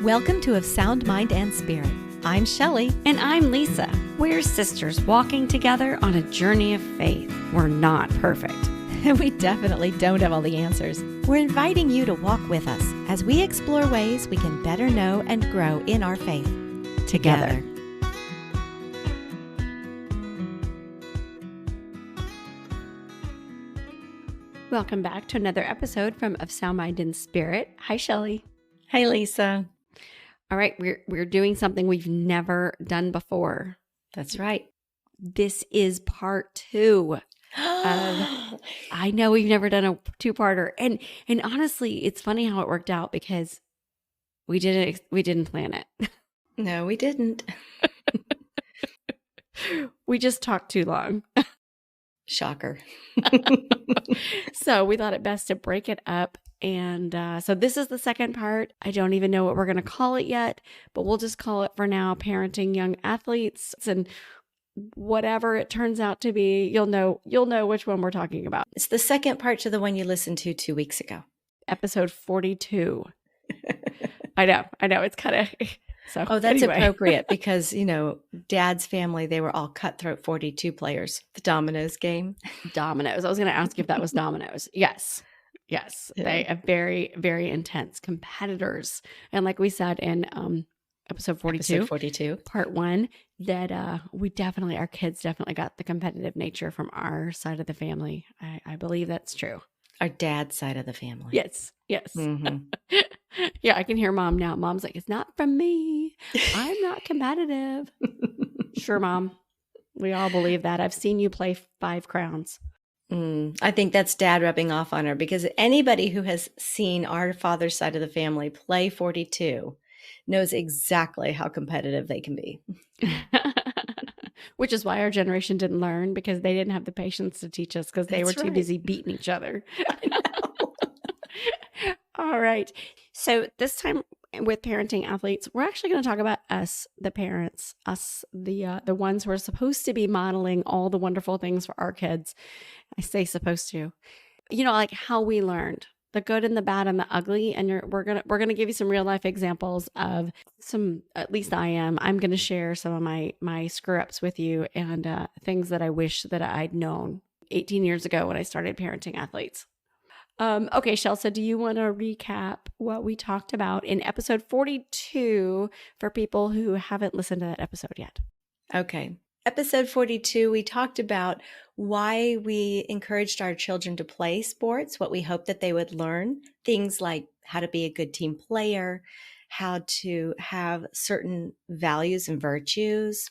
Welcome to Of Sound Mind and Spirit. I'm Shelly. And I'm Lisa. We're sisters walking together on a journey of faith. We're not perfect. And we definitely don't have all the answers. We're inviting you to walk with us as we explore ways we can better know and grow in our faith together. Welcome back to another episode from Of Sound Mind and Spirit. Hi, Shelly. Hey, Lisa. All right, we're doing something we've never done before. That's right. This is part 2. I know we've never done a 2-parter, and honestly, it's funny how it worked out because we didn't plan it. No, we didn't. We just talked too long. Shocker. So we thought it best to break it up. And so this is the second part. I don't even know what we're going to call it yet, but we'll just call it for now, Parenting Young Athletes. And whatever it turns out to be, you'll know which one we're talking about. It's the second part to the one you listened to 2 weeks ago. Episode 42. I know. It's kind of... So, oh, that's anyway. Appropriate because, Dad's family, they were all cutthroat 42 players. The dominoes game. Dominoes. I was going to ask if that was dominoes. Yes. Yeah. They are very, very intense competitors. And like we said in episode 42, part 1, that our kids definitely got the competitive nature from our side of the family. I believe that's true. Our dad's side of the family. Yes. Mm-hmm. Yeah, I can hear Mom now. Mom's like, it's not from me. I'm not competitive. Sure, Mom. We all believe that. I've seen you play 5 crowns. I think that's Dad rubbing off on her because anybody who has seen our father's side of the family play 42 knows exactly how competitive they can be. Which is why our generation didn't learn, because they didn't have the patience to teach us because they were too busy beating each other. I know. All right. So this time with Parenting Athletes, we're actually going to talk about us, the parents, us, the ones who are supposed to be modeling all the wonderful things for our kids. I say supposed to, like how we learned the good and the bad and the ugly. And we're gonna give you some real life examples of some. At least I'm going to share some of my screw ups with you and things that I wish that I'd known 18 years ago when I started Parenting Athletes. Okay, Shel, so do you want to recap what we talked about in episode 42 for people who haven't listened to that episode yet? Okay. Episode 42, we talked about why we encouraged our children to play sports, what we hoped that they would learn, things like how to be a good team player, how to have certain values and virtues,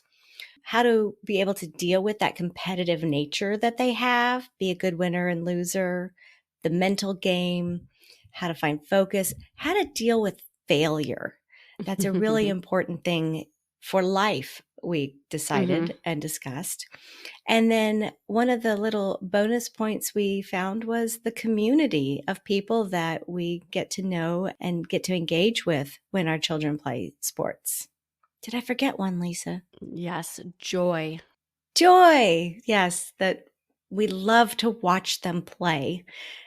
how to be able to deal with that competitive nature that they have, be a good winner and loser, the mental game, how to find focus, how to deal with failure. That's a really important thing for life, we decided and discussed. And then one of the little bonus points we found was the community of people that we get to know and get to engage with when our children play sports. Did I forget one, Lisa? Yes, joy. Joy. Yes, that we love to watch them play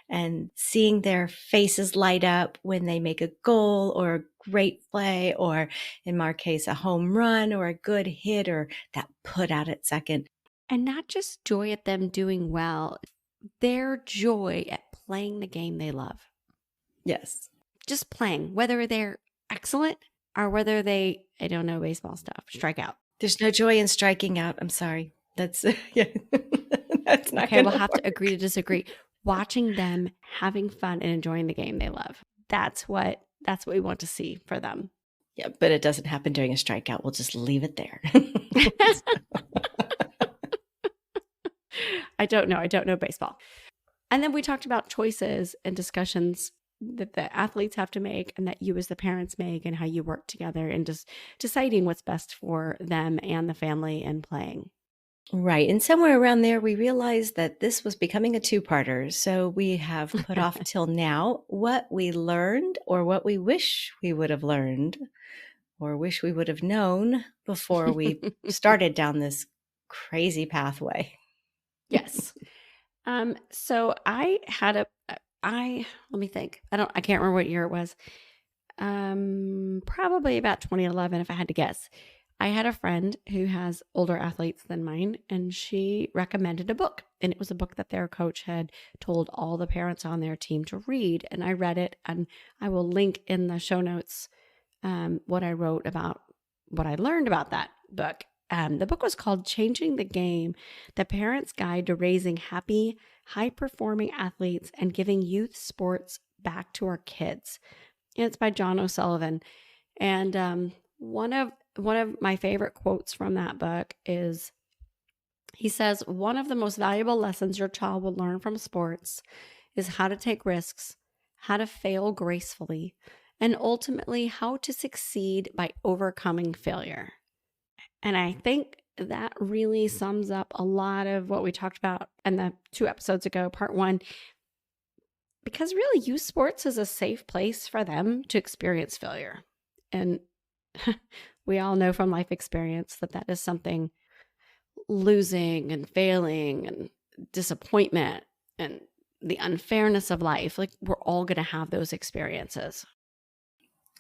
and seeing their faces light up when they make a goal or a great play, or in our case, a home run or a good hit or that put out at second. And not just joy at them doing well, their joy at playing the game they love. Yes. Just playing, whether they're excellent or whether they, I don't know, baseball stuff, strike out. There's no joy in striking out. I'm sorry. That's, yeah. That's not okay. We'll have to agree to disagree. Watching them having fun and enjoying the game they love. That's what we want to see for them. Yeah, but it doesn't happen during a strikeout. We'll just leave it there. I don't know baseball. And then we talked about choices and discussions that the athletes have to make and that you as the parents make and how you work together and just deciding what's best for them and the family and playing. Right. And somewhere around there, we realized that this was becoming a 2-parter. So we have put off till now what we learned or what we wish we would have learned or wish we would have known before we started down this crazy pathway. Yes. So I had let me think. I can't remember what year it was. Probably about 2011, if I had to guess. I had a friend who has older athletes than mine, and she recommended a book. And it was a book that their coach had told all the parents on their team to read. And I read it, and I will link in the show notes what I wrote about what I learned about that book. The book was called Changing the Game, The Parent's Guide to Raising Happy, High-Performing Athletes and Giving Youth Sports Back to Our Kids. And it's by John O'Sullivan. And one of my favorite quotes from that book is, he says, one of the most valuable lessons your child will learn from sports is how to take risks, how to fail gracefully, and ultimately how to succeed by overcoming failure. And I think that really sums up a lot of what we talked about in the 2 episodes ago, part 1, because really youth sports is a safe place for them to experience failure. And we all know from life experience that that is something, losing and failing and disappointment and the unfairness of life, like we're all going to have those experiences.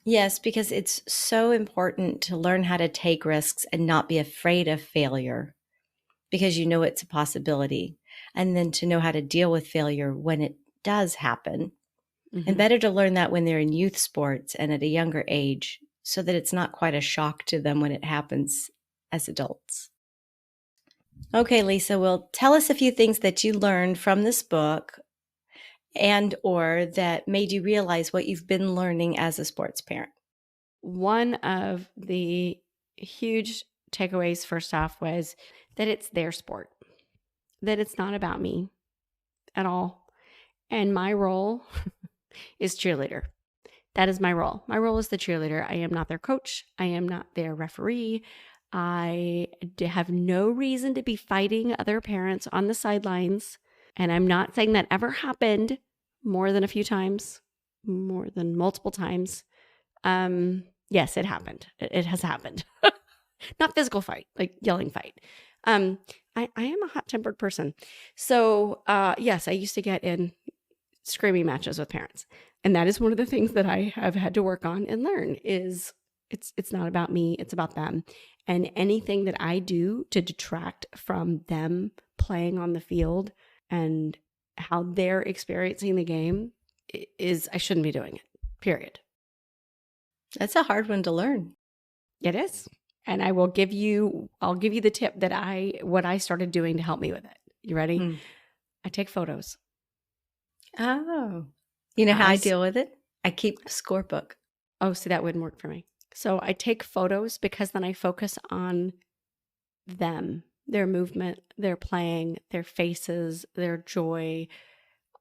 Yes, because it's so important to learn how to take risks and not be afraid of failure because you know it's a possibility. And then to know how to deal with failure when it does happen. Mm-hmm. And better to learn that when they're in youth sports and at a younger age so that it's not quite a shock to them when it happens as adults. Okay, Lisa, well, tell us a few things that you learned from this book and or that made you realize what you've been learning as a sports parent. One of the huge takeaways, first off, was that it's their sport, that it's not about me at all. And my role is cheerleader. That is my role. My role is the cheerleader. I am not their coach. I am not their referee. I have no reason to be fighting other parents on the sidelines. And I'm not saying that ever happened more than a few times, more than multiple times. Yes, it happened. It has happened. Not physical fight, like yelling fight. I am a hot-tempered person. So, yes, I used to get in screaming matches with parents. And that is one of the things that I have had to work on and learn is it's not about me, it's about them. And anything that I do to detract from them playing on the field and how they're experiencing the game is, I shouldn't be doing it, period. That's a hard one to learn. It is. And I'll give you the tip that what I started doing to help me with it. You ready? I take photos. Oh, you know how I deal with it? I keep a scorebook. Oh, see, that wouldn't work for me. So I take photos because then I focus on them, their movement, their playing, their faces, their joy,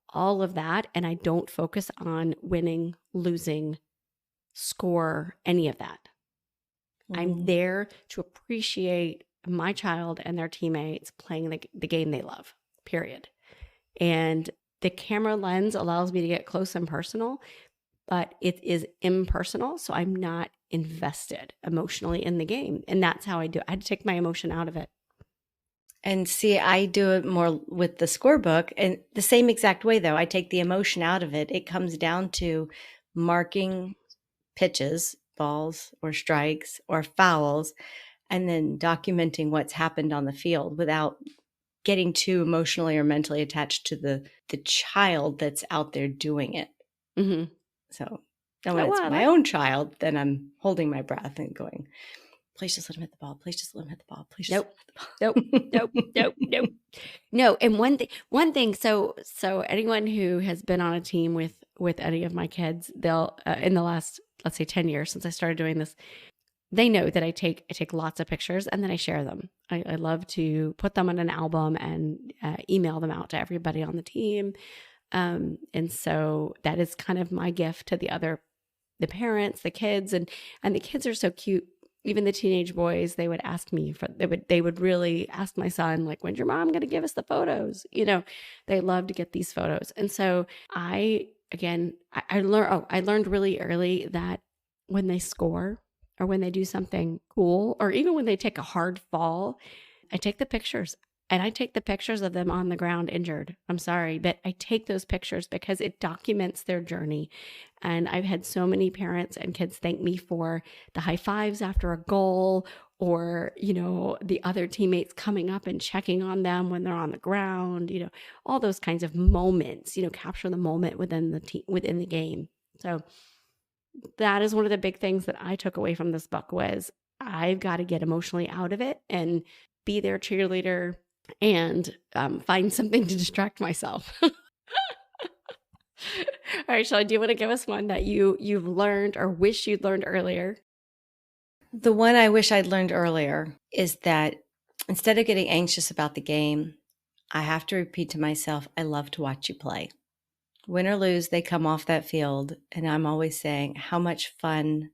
all of that. And I don't focus on winning, losing, score, any of that. I'm there to appreciate my child and their teammates playing the game they love, period. And the camera lens allows me to get close and personal, but it is impersonal. So I'm not invested emotionally in the game. And that's how I do it. I had to take my emotion out of it. And see, I do it more with the scorebook and the same exact way, though. I take the emotion out of it. It comes down to marking pitches, balls or strikes or fouls, and then documenting what's happened on the field without getting too emotionally or mentally attached to the child that's out there doing it. Mm-hmm. So then when it's my own child, then I'm holding my breath and going, please just let him hit the ball. Please just let him hit the ball. Please just nope. Nope. No. And one thing. So anyone who has been on a team with any of my kids, they'll in the last, let's say 10 years since I started doing this, they know that I take lots of pictures and then I share them. I love to put them on an album and email them out to everybody on the team. And so that is kind of my gift to the parents, the kids, and the kids are so cute. Even the teenage boys, they would ask me they would really ask my son, like, when's your mom going to give us the photos? You know, they love to get these photos. And so I learned really early that when they score or when they do something cool, or even when they take a hard fall, I take the pictures. And I take the pictures of them on the ground injured. I'm sorry, but I take those pictures because it documents their journey. And I've had so many parents and kids thank me for the high fives after a goal, or, the other teammates coming up and checking on them when they're on the ground, all those kinds of moments, capture the moment within the game. So that is one of the big things that I took away from this book was I've got to get emotionally out of it and be their cheerleader and find something to distract myself. All right, Shelly, do you want to give us one that you've learned or wish you'd learned earlier? The one I wish I'd learned earlier is that instead of getting anxious about the game, I have to repeat to myself, I love to watch you play. Win or lose, they come off that field, and I'm always saying how much fun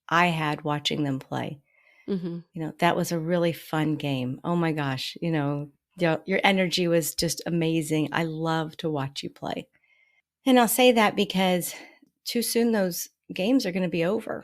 I had watching them play. Mm-hmm. That was a really fun game. Oh my gosh, your energy was just amazing. I love to watch you play. And I'll say that because too soon those games are going to be over.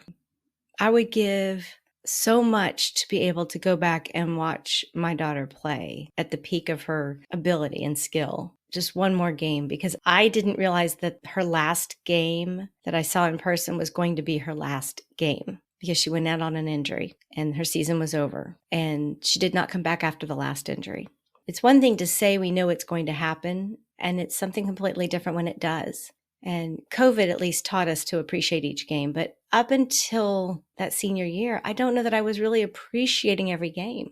I would give so much to be able to go back and watch my daughter play at the peak of her ability and skill. Just one more game, because I didn't realize that her last game that I saw in person was going to be her last game, because she went out on an injury and her season was over, and she did not come back after the last injury. It's one thing to say we know it's going to happen, and it's something completely different when it does. And COVID at least taught us to appreciate each game. But up until that senior year, I don't know that I was really appreciating every game.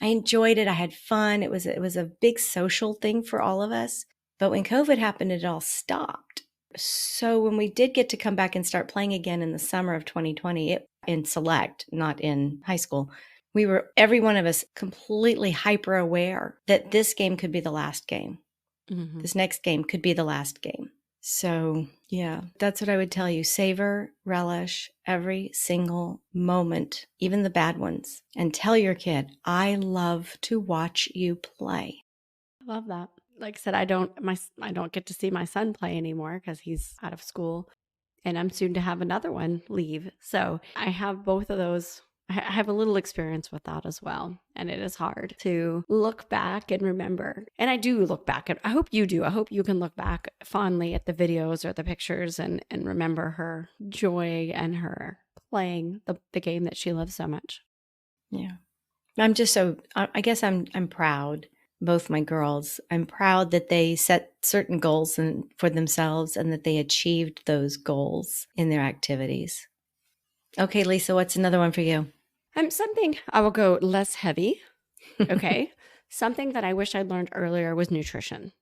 I enjoyed it. I had fun. It was a big social thing for all of us. But when COVID happened, it all stopped. So when we did get to come back and start playing again in the summer of 2020, in select, not in high school, we were, every one of us, completely hyper aware that this game could be the last game. Mm-hmm. This next game could be the last game. So, yeah, that's what I would tell you. Savor, relish every single moment, even the bad ones, and tell your kid, I love to watch you play. I love that. Like I said, I don't get to see my son play anymore because he's out of school, and I'm soon to have another one leave. So I have both of those. I have a little experience with that as well. And it is hard to look back and remember. And I do look back. And I hope you do. I hope you can look back fondly at the videos or the pictures and remember her joy and her playing the game that she loves so much. Yeah. I'm just so, I guess I'm proud, both my girls. I'm proud that they set certain goals for themselves and that they achieved those goals in their activities. Okay, Lisa, what's another one for you? Something I will go less heavy. Okay. Something that I wish I'd learned earlier was nutrition.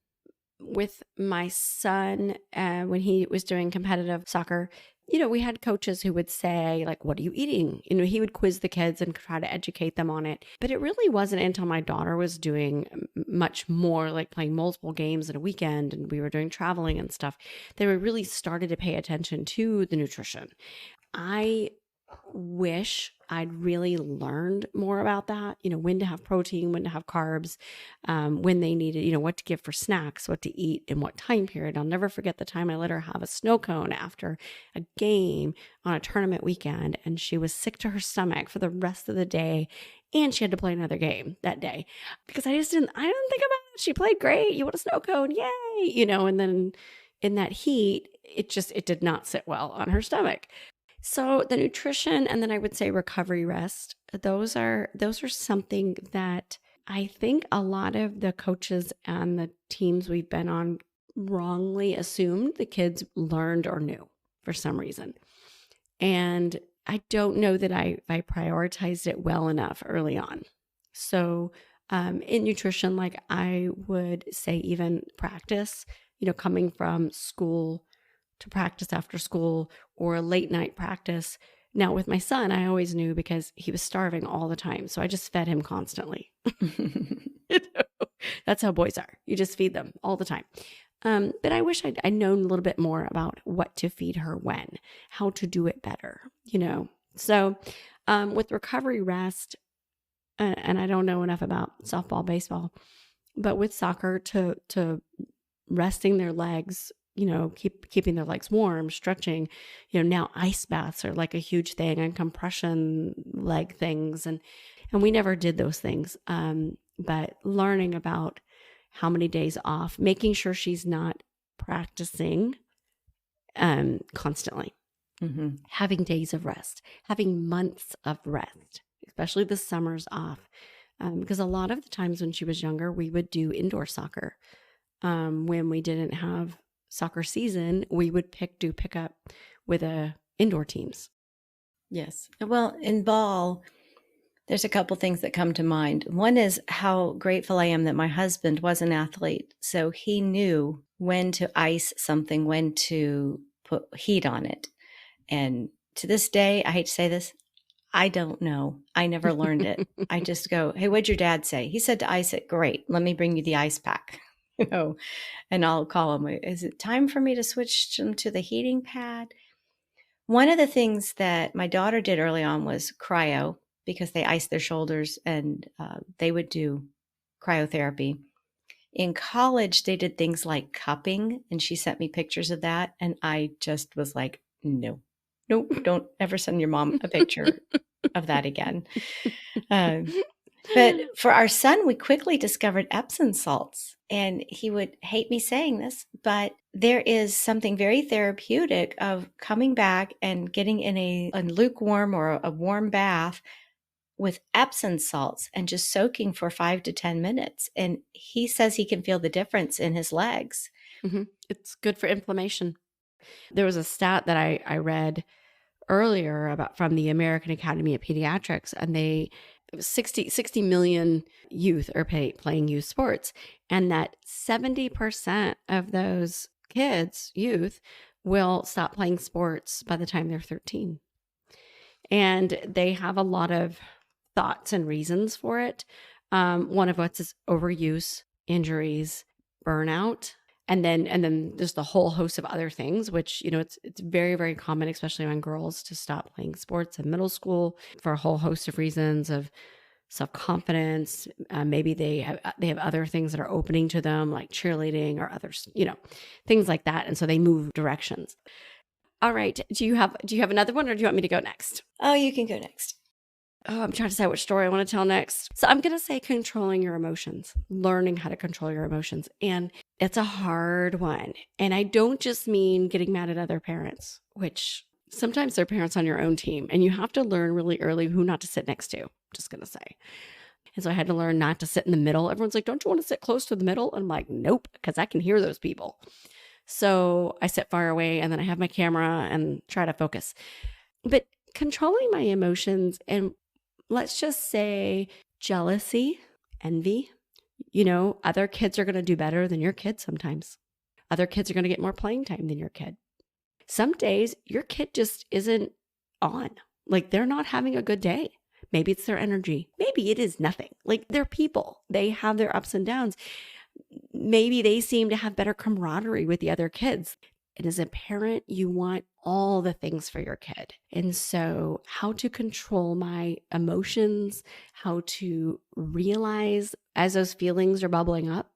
With my son, when he was doing competitive soccer, we had coaches who would say, like, what are you eating? He would quiz the kids and try to educate them on it. But it really wasn't until my daughter was doing much more, like playing multiple games in a weekend, and we were doing traveling and stuff, that we really started to pay attention to the nutrition. I wish I'd really learned more about that, when to have protein, when to have carbs, when they needed, what to give for snacks, what to eat, in what time period. I'll never forget the time I let her have a snow cone after a game on a tournament weekend, and she was sick to her stomach for the rest of the day, and she had to play another game that day because I didn't think about it. She played great. You want a snow cone? Yay. And then in that heat, it did not sit well on her stomach. So the nutrition, and then I would say recovery rest, those are something that I think a lot of the coaches and the teams we've been on wrongly assumed the kids learned or knew for some reason. And I don't know that I prioritized it well enough early on. So in nutrition, like I would say even practice, coming from school to practice after school or a late night practice. Now with my son, I always knew because he was starving all the time. So I just fed him constantly. That's how boys are. You just feed them all the time. But I wish I'd known a little bit more about what to feed her when, how to do it better, So with recovery rest, and I don't know enough about softball, baseball, but with soccer to resting their legs, keeping their legs warm, stretching, now ice baths are like a huge thing, and compression leg things. And we never did those things. but learning about how many days off, making sure she's not practicing constantly, having days of rest, having months of rest, especially the summers off. Because a lot of the times when she was younger, we would do indoor soccer. When we didn't have soccer season, we would do pickup with indoor teams. Yes. Well, in ball, there's a couple things that come to mind. One is how grateful I am that my husband was an athlete. So he knew when to ice something, when to put heat on it. And to this day, I hate to say this, I don't know. I never learned it. I just go, hey, what'd your dad say? He said to ice it. Great. Let me bring you the ice pack. And I'll call him. Is it time for me to switch them to the heating pad? One of the things that my daughter did early on was cryo, because they iced their shoulders, and they would do cryotherapy. In college, they did things like cupping, and she sent me pictures of that. And I just was like, no, don't ever send your mom a picture of that again. But for our son, we quickly discovered Epsom salts. And he would hate me saying this, but there is something very therapeutic of coming back and getting in a lukewarm or a warm bath with Epsom salts and just soaking for 5 to 10 minutes. And he says he can feel the difference in his legs. It's good for inflammation. There was a stat that I read earlier about from the American Academy of Pediatrics, and 60 million youth are playing youth sports, and that 70% of those youth will stop playing sports by the time they're 13. And they have a lot of thoughts and reasons for it. One of which is overuse, injuries, burnout. And then there's the whole host of other things, which, it's very, very common, especially on girls, to stop playing sports in middle school for a whole host of reasons of self-confidence. Maybe they have other things that are opening to them, like cheerleading or others, things like that. And so they move directions. All right. Do you have another one, or do you want me to go next? Oh, you can go next. Oh, I'm trying to decide which story I want to tell next. So I'm going to say controlling your emotions, learning how to control your emotions. And it's a hard one. And I don't just mean getting mad at other parents, which sometimes they're parents on your own team. And you have to learn really early who not to sit next to, I'm just going to say. And so I had to learn not to sit in the middle. Everyone's like, don't you want to sit close to the middle? And I'm like, nope, because I can hear those people. So I sit far away, and then I have my camera and try to focus. But controlling my emotions, and let's just say jealousy, envy. Other kids are going to do better than your kid sometimes. Other kids are going to get more playing time than your kid. Some days your kid just isn't on. Like, they're not having a good day. Maybe it's their energy. Maybe it is nothing. Like, they're people. They have their ups and downs. Maybe they seem to have better camaraderie with the other kids. And as a parent, you want all the things for your kid. And so how to control my emotions, how to realize as those feelings are bubbling up.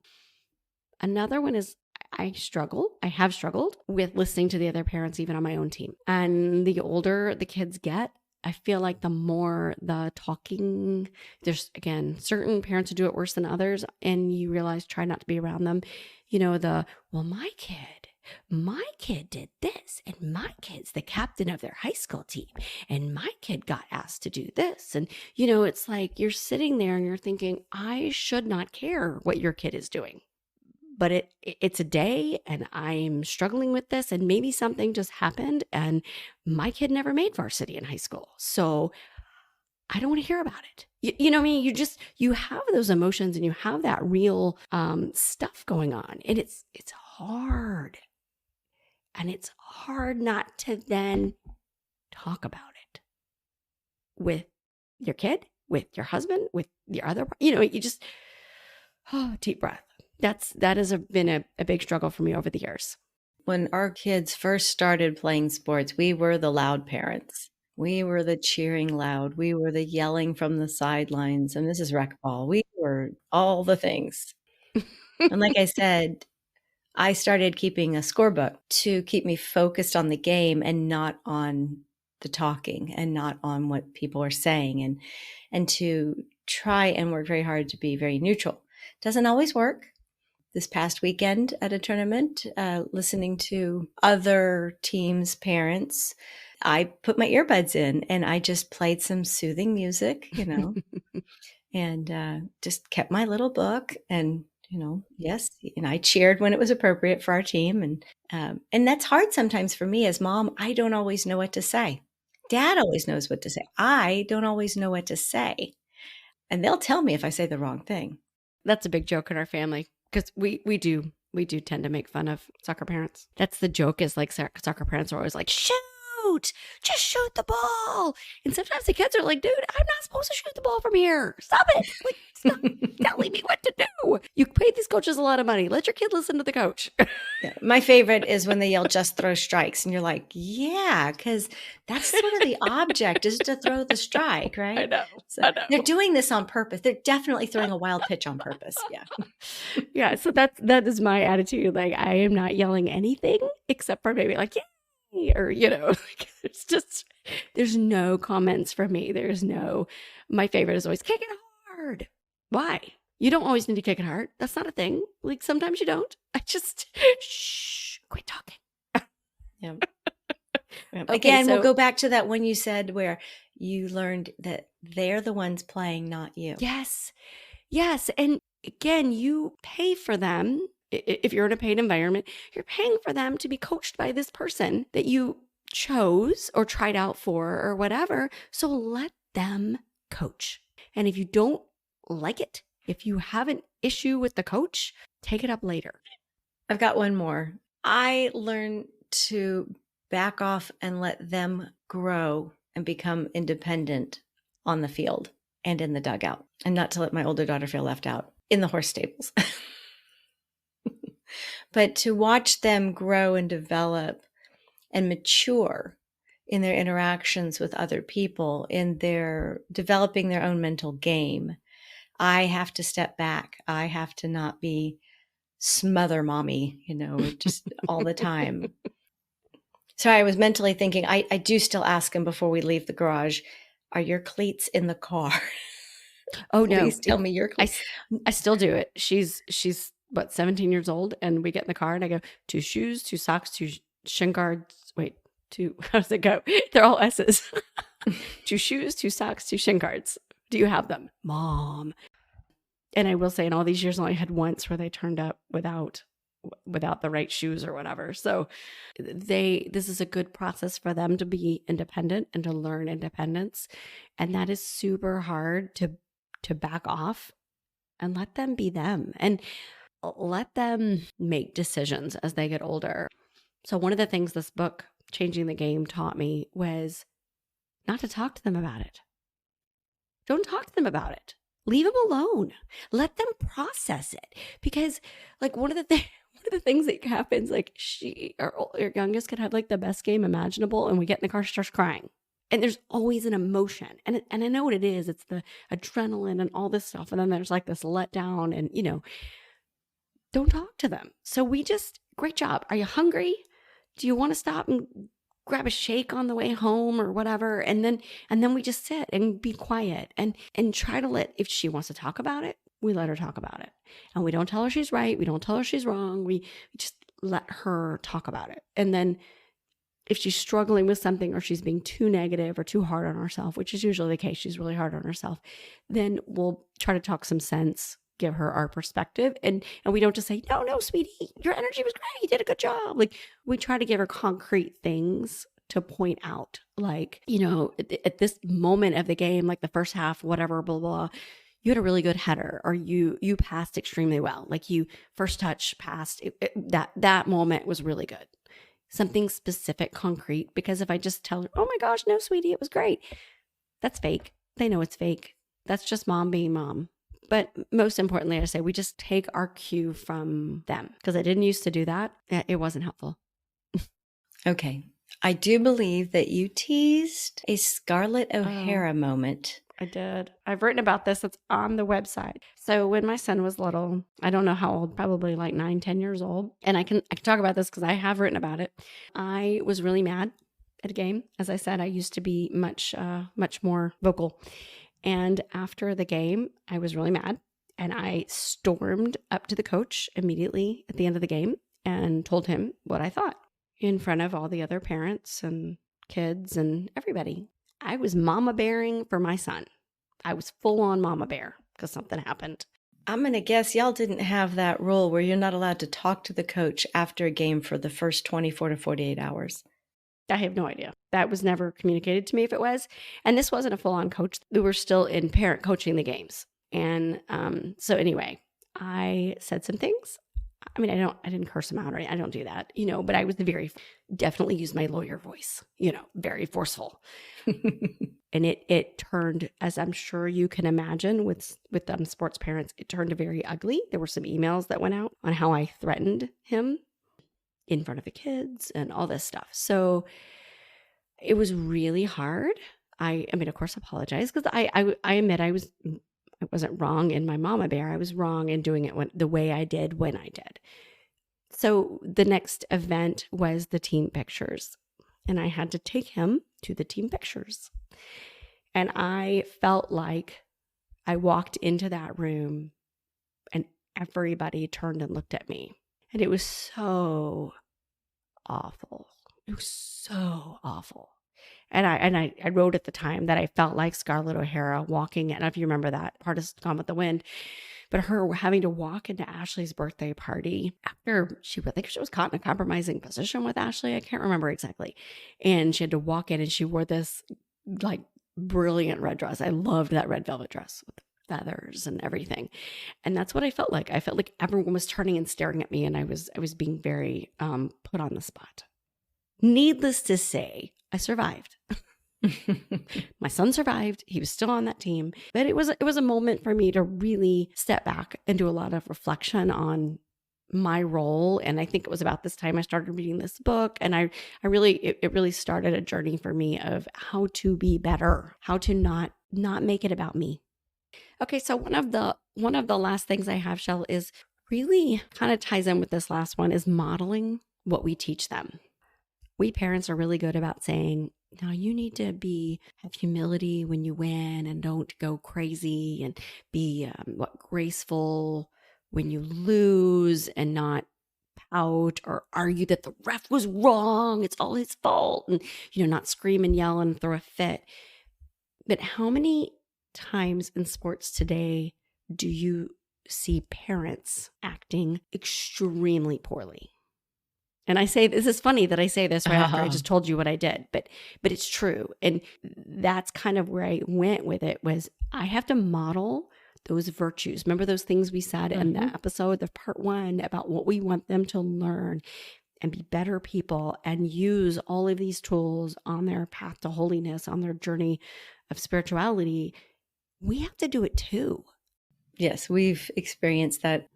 Another one is I have struggled with listening to the other parents, even on my own team. And the older the kids get, I feel like the more the talking, there's, again, certain parents who do it worse than others. And you realize, try not to be around them. Well, my kid did this, and my kid's the captain of their high school team, and my kid got asked to do this. And, it's like you're sitting there and you're thinking, I should not care what your kid is doing. But it's a day, and I'm struggling with this, and maybe something just happened, and my kid never made varsity in high school. So I don't want to hear about it. You know what I mean? You have those emotions, and you have that real stuff going on, and it's hard. And it's hard not to then talk about it with your kid, with your husband, with your other, you just, deep breath. That has been a big struggle for me over the years. When our kids first started playing sports, we were the loud parents. We were the cheering loud. We were the yelling from the sidelines. And this is rec ball. We were all the things. And like I said, I started keeping a scorebook to keep me focused on the game and not on the talking and not on what people are saying, and to try and work very hard to be very neutral. Doesn't always work. This past weekend at a tournament, listening to other teams' parents, I put my earbuds in and I just played some soothing music, and just kept my little book and, yes, and I cheered when it was appropriate for our team. And that's hard sometimes for me as mom. I don't always know what to say. Dad always knows what to say. I don't always know what to say. And they'll tell me if I say the wrong thing. That's a big joke in our family because we do tend to make fun of soccer parents. That's the joke, is like soccer parents are always like, shoot, just shoot the ball. And sometimes the kids are like, dude, I'm not supposed to shoot the ball from here. Stop it. Like, stop telling me what to do. You paid these coaches a lot of money. Let your kid listen to the coach. Yeah, my favorite is when they yell, just throw strikes. And you're like, yeah, because that's sort of the object, is to throw the strike, right? I know. They're doing this on purpose. They're definitely throwing a wild pitch on purpose. Yeah. Yeah. So that is my attitude. Like, I am not yelling anything except for maybe like, yay, or, like, it's just, there's no comments from me. My favorite is always kick it hard. Why? You don't always need to kick it hard. That's not a thing. Like, sometimes you don't. I just, shh, quit talking. Yeah. Okay, Again, we'll go back to that one you said where you learned that they're the ones playing, not you. Yes. Yes. And again, you pay for them. If you're in a paid environment, you're paying for them to be coached by this person that you chose or tried out for or whatever. So let them coach. And if you don't like it, if you have an issue with the coach, take it up later. I've got one more. I learned to back off and let them grow and become independent on the field and in the dugout, and not to let my older daughter feel left out in the horse stables. But to watch them grow and develop and mature in their interactions with other people, in their developing their own mental game, I have to step back. I have to not be smother mommy, just all the time. So I was mentally thinking, I do still ask him before we leave the garage, are your cleats in the car? Oh, no. Please tell me your cleats. I still do it. She's what, 17 years old, and we get in the car and I go, 2 shoes, 2 socks, 2 shin guards. Wait, 2, how does it go? They're all S's. 2 shoes, 2 socks, 2 shin guards. Do you have them? Mom. And I will say, in all these years, I only had once where they turned up without the right shoes or whatever. So this is a good process for them to be independent and to learn independence. And that is super hard to back off and let them be them and let them make decisions as they get older. So one of the things this book, Changing the Game, taught me was not to talk to them about it. Don't talk to them about it. Leave them alone. Let them process it. Because like one of the things that happens, like our youngest could have like the best game imaginable, and we get in the car, she starts crying. And there's always an emotion. And I know what it is. It's the adrenaline and all this stuff. And then there's like this letdown and, don't talk to them. So great job. Are you hungry? Do you want to stop and grab a shake on the way home or whatever? And then we just sit and be quiet and try to if she wants to talk about it, we let her talk about it. And we don't tell her she's right. We don't tell her she's wrong. We just let her talk about it. And then if she's struggling with something or she's being too negative or too hard on herself, which is usually the case, she's really hard on herself, then we'll try to talk some sense, give her our perspective. And we don't just say, no, sweetie, your energy was great. You did a good job. Like, we try to give her concrete things to point out, like, at this moment of the game, like the first half, whatever, blah, blah, you had a really good header, or you passed extremely well. Like, you first touch passed, that moment was really good. Something specific, concrete, because if I just tell her, oh my gosh, no, sweetie, it was great, that's fake. They know it's fake. That's just mom being mom. But most importantly, I say we just take our cue from them, because I didn't used to do that. It wasn't helpful. Okay. I do believe that you teased a Scarlett O'Hara moment. I did. I've written about this. It's on the website. So when my son was little, I don't know how old, probably like 9, 10 years old. And I can talk about this because I have written about it. I was really mad at a game. As I said, I used to be much more vocal. And after the game, I was really mad. And I stormed up to the coach immediately at the end of the game and told him what I thought in front of all the other parents and kids and everybody. I was mama bearing for my son. I was full on mama bear because something happened. I'm going to guess y'all didn't have that rule where you're not allowed to talk to the coach after a game for the first 24 to 48 hours. I have no idea. That was never communicated to me if it was. And this wasn't a full on coach. We were still in parent coaching the games. And so anyway, I said some things. I mean, I didn't curse him out, or I don't do that, but I was definitely used my lawyer voice, very forceful. And it turned, as I'm sure you can imagine with sports parents, it turned very ugly. There were some emails that went out on how I threatened him in front of the kids and all this stuff. So it was really hard. I mean, of course, apologize because I admit I wasn't wrong in my mama bear. I was wrong in doing it the way I did when I did. So the next event was the team pictures, and I had to take him to the team pictures. And I felt like I walked into that room and everybody turned and looked at me. And it was so awful. It was so awful. And I wrote at the time that I felt like Scarlett O'Hara walking, and if you remember that part of Gone with the Wind, but her having to walk into Ashley's birthday party after I think she was caught in a compromising position with Ashley. I can't remember exactly. And she had to walk in and she wore this like brilliant red dress. I loved that red velvet dress with feathers and everything. And that's what I felt like. I felt like everyone was turning and staring at me, and I was being very put on the spot. Needless to say, I survived. My son survived. He was still on that team. But it was a moment for me to really step back and do a lot of reflection on my role. And I think it was about this time I started reading this book. And it really started a journey for me of how to be better, how to not make it about me. Okay, so one of the last things I have, Shell, is really kind of ties in with this last one, is modeling what we teach them. We parents are really good about saying, now you need to have humility when you win, and don't go crazy, and be graceful when you lose, and not pout or argue that the ref was wrong, it's all his fault, and not scream and yell and throw a fit. But how many times in sports today do you see parents acting extremely poorly? And I say, this is funny that I say this right after I just told you what I did, but it's true. And that's kind of where I went with it, was I have to model those virtues. Remember those things we said in the episode, the part 1, about what we want them to learn and be better people, and use all of these tools on their path to holiness, on their journey of spirituality. We have to do it too. Yes, we've experienced that.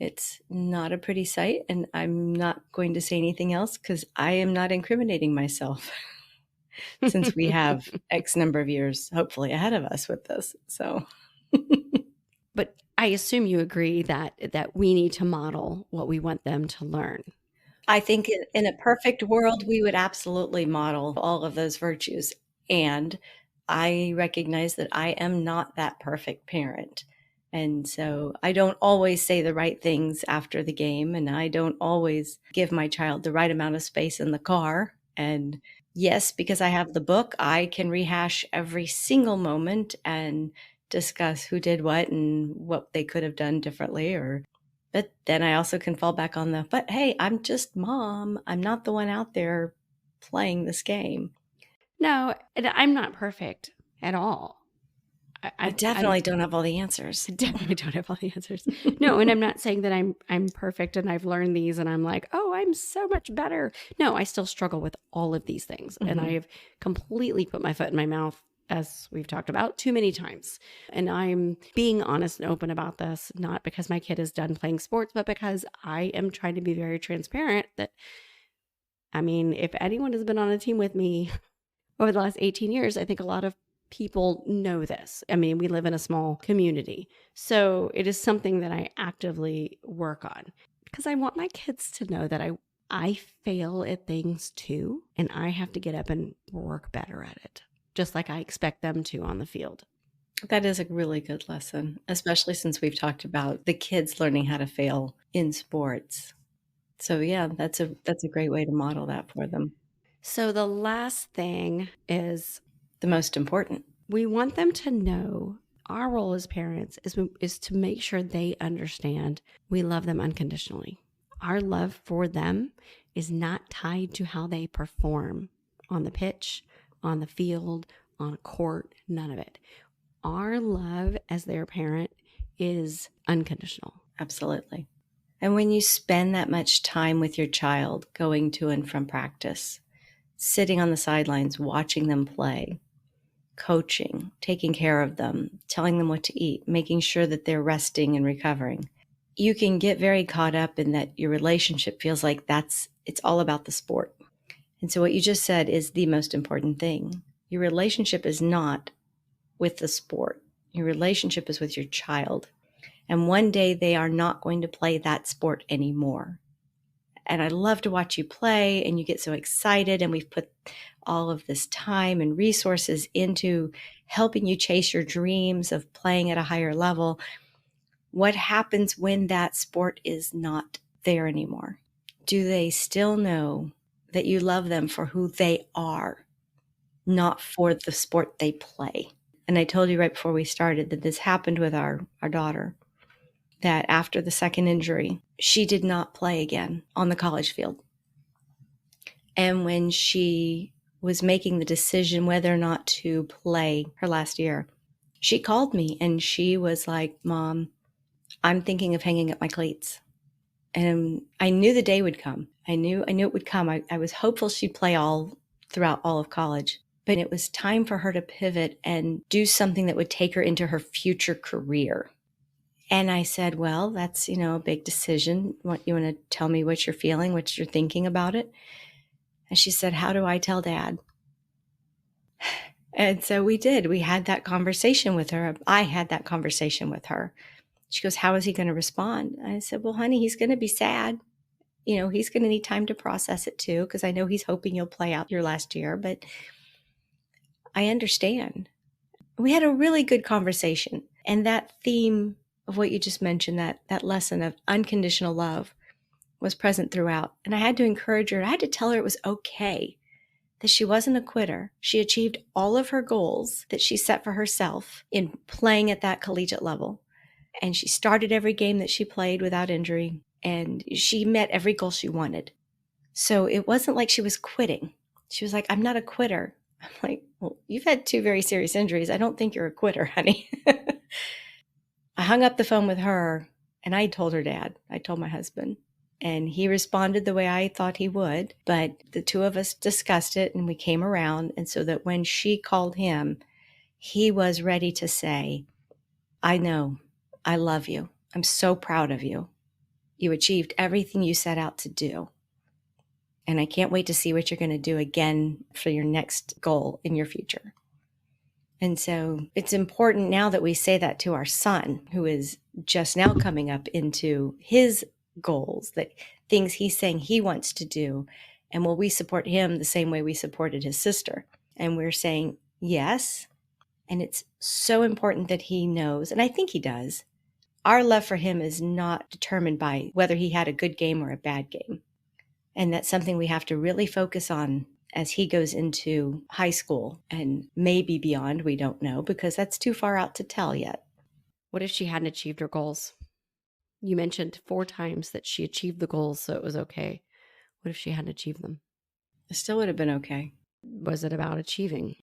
It's not a pretty sight, and I'm not going to say anything else because I am not incriminating myself since we have X number of years, hopefully, ahead of us with this. So, but I assume you agree that we need to model what we want them to learn. I think in a perfect world, we would absolutely model all of those virtues. And I recognize that I am not that perfect parent. And so I don't always say the right things after the game, and I don't always give my child the right amount of space in the car. And yes, because I have the book, I can rehash every single moment and discuss who did what and what they could have done differently. But then I also can fall back on but hey, I'm just mom. I'm not the one out there playing this game. No, I'm not perfect at all. I definitely don't have all the answers. I definitely don't have all the answers. No, and I'm not saying that I'm perfect and I've learned these and I'm like, oh, I'm so much better. No, I still struggle with all of these things. And I've completely put my foot in my mouth, as we've talked about, too many times. And I'm being honest and open about this, not because my kid is done playing sports, but because I am trying to be very transparent that, I mean, if anyone has been on a team with me over the last 18 years, I think a lot of people know this. I mean, we live in a small community. So it is something that I actively work on, because I want my kids to know that I fail at things too, and I have to get up and work better at it, just like I expect them to on the field. That is a really good lesson, especially since we've talked about the kids learning how to fail in sports. So yeah, that's a great way to model that for them. So the last thing is The most important. we want them to know our role as parents is to make sure they understand we love them unconditionally. Our love for them is not tied to how they perform on the pitch, on the field, on a court, none of it. Our love as their parent is unconditional. Absolutely. And when you spend that much time with your child going to and from practice, sitting on the sidelines, watching them play, coaching, taking care of them, telling them what to eat, making sure that they're resting and recovering, you can get very caught up in that your relationship feels like it's all about the sport. And so what you just said is the most important thing. Your relationship is not with the sport. Your relationship is with your child. And one day they are not going to play that sport anymore. And I love to watch you play, and you get so excited, and we've put all of this time and resources into helping you chase your dreams of playing at a higher level. What happens when that sport is not there anymore? Do they still know that you love them for who they are, not for the sport they play? And I told you right before we started that this happened with our daughter, that after the second injury, she did not play again on the college field. And when she was making the decision whether or not to play her last year, she called me and she was like, Mom, I'm thinking of hanging up my cleats. And I knew the day would come. I knew it would come. I was hopeful she'd play all throughout all of college. But it was time for her to pivot and do something that would take her into her future career. And I said, well, that's, a big decision. You want to tell me what you're feeling, what you're thinking about it? And she said, how do I tell Dad? And so we did. We had that conversation with her. I had that conversation with her. She goes, how is he going to respond? I said, well, honey, he's going to be sad. He's going to need time to process it too, because I know he's hoping you'll play out your last year, but I understand. We had a really good conversation. And that theme of what you just mentioned, that lesson of unconditional love, was present throughout. And I had to encourage her. I had to tell her it was okay, that she wasn't a quitter. She achieved all of her goals that she set for herself in playing at that collegiate level. And she started every game that she played without injury. And she met every goal she wanted. So it wasn't like she was quitting. She was like, I'm not a quitter. I'm like, well, you've had 2 very serious injuries. I don't think you're a quitter, honey. I hung up the phone with her and I told her dad. I told my husband. And he responded the way I thought he would. But the two of us discussed it and we came around. And so that when she called him, he was ready to say, I know, I love you. I'm so proud of you. You achieved everything you set out to do. And I can't wait to see what you're going to do again for your next goal in your future. And so it's important now that we say that to our son, who is just now coming up into his goals, that things he's saying he wants to do. And will we support him the same way we supported his sister? And we're saying yes. And it's so important that he knows, and I think he does, our love for him is not determined by whether he had a good game or a bad game. And that's something we have to really focus on as he goes into high school and maybe beyond. We don't know, because that's too far out to tell yet. What if she hadn't achieved her goals? You mentioned 4 times that she achieved the goals, so it was okay. What if she hadn't achieved them? It still would have been okay. Was it about achieving?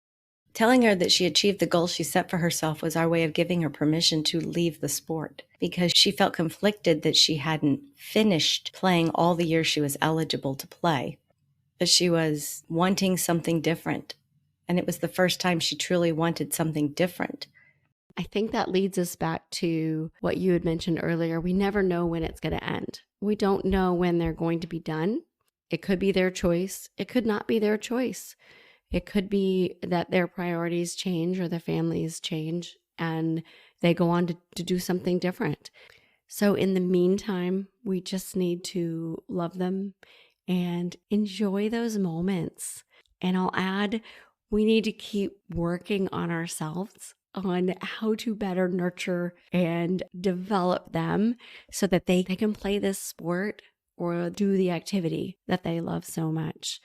Telling her that she achieved the goal she set for herself was our way of giving her permission to leave the sport, because she felt conflicted that she hadn't finished playing all the years she was eligible to play. But she was wanting something different. And it was the first time she truly wanted something different. I think that leads us back to what you had mentioned earlier. We never know when it's going to end. We don't know when they're going to be done. It could be their choice. It could not be their choice. It could be that their priorities change or their families change and they go on to do something different. So in the meantime, we just need to love them and enjoy those moments. And I'll add, we need to keep working on ourselves on how to better nurture and develop them so that they can play this sport or do the activity that they love so much.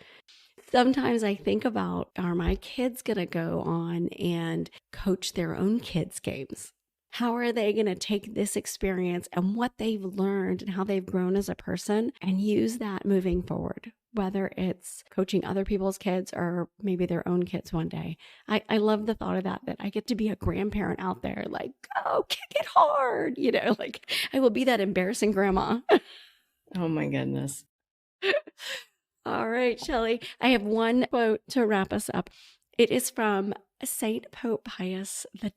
Sometimes I think about, are my kids going to go on and coach their own kids' games? How are they going to take this experience and what they've learned and how they've grown as a person and use that moving forward, whether it's coaching other people's kids or maybe their own kids one day? I love the thought of that I get to be a grandparent out there, like, oh, kick it hard. Like I will be that embarrassing grandma. Oh my goodness. All right, Shelly, I have one quote to wrap us up. It is from Saint Pope Pius X.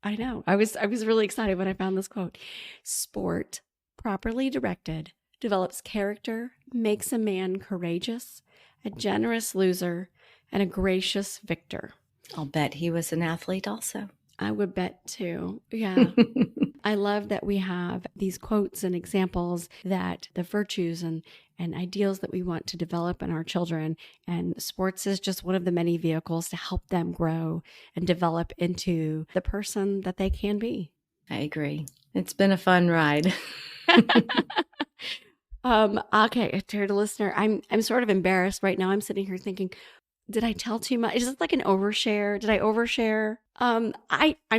I know. I was really excited when I found this quote. Sport, properly directed, develops character, makes a man courageous, a generous loser, and a gracious victor. I'll bet he was an athlete also. I would bet too. Yeah. I love that we have these quotes and examples that the virtues and ideals that we want to develop in our children. And sports is just one of the many vehicles to help them grow and develop into the person that they can be. I agree. It's been a fun ride. Okay, dear listener, I'm sort of embarrassed right now. I'm sitting here thinking, did I tell too much? Is this like an overshare? Did I overshare? I'm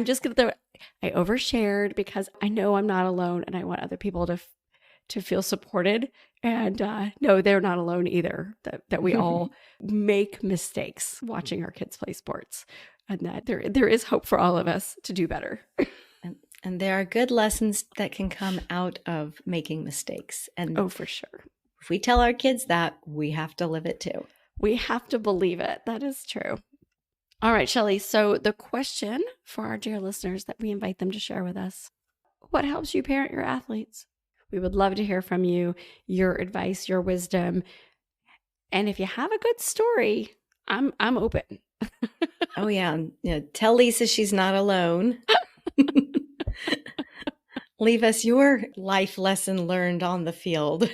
just gonna throw it. I overshared because I know I'm not alone and I want other people to feel supported. And no, they're not alone either. That we all make mistakes watching our kids play sports, and that there is hope for all of us to do better. And there are good lessons that can come out of making mistakes. And oh, for sure. If we tell our kids that, we have to live it too. We have to believe it. That is true. All right, Shelly. So the question for our dear listeners that we invite them to share with us: what helps you parent your athletes? We would love to hear from you, your advice, your wisdom. And if you have a good story, I'm open. Oh yeah. Tell Lisa she's not alone. Leave us your life lesson learned on the field.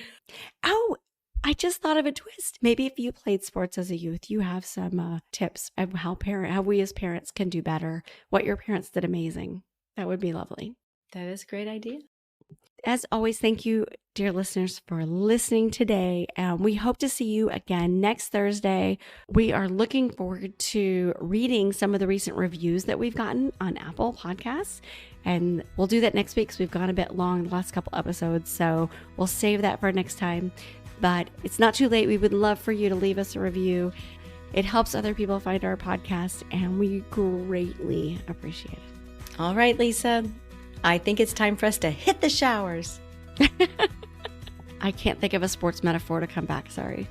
Oh, I just thought of a twist. Maybe if you played sports as a youth, you have some tips of how we as parents can do better, what your parents did amazing. That would be lovely. That is a great idea. As always, thank you, dear listeners, for listening today. We hope to see you again next Thursday. We are looking forward to reading some of the recent reviews that we've gotten on Apple Podcasts. And we'll do that next week because we've gone a bit long the last couple episodes. So we'll save that for next time. But it's not too late. We would love for you to leave us a review. It helps other people find our podcast, and we greatly appreciate it. All right, Lisa. I think it's time for us to hit the showers. I can't think of a sports metaphor to come back. Sorry.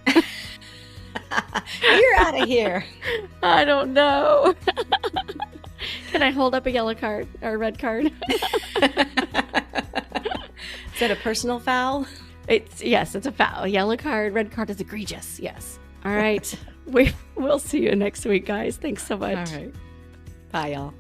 You're out of here. I don't know. Can I hold up a yellow card or a red card? Is that a personal foul? Yes, it's a foul. Yellow card, red card is egregious. Yes. All right. We'll see you next week, guys. Thanks so much. All right. Bye, y'all.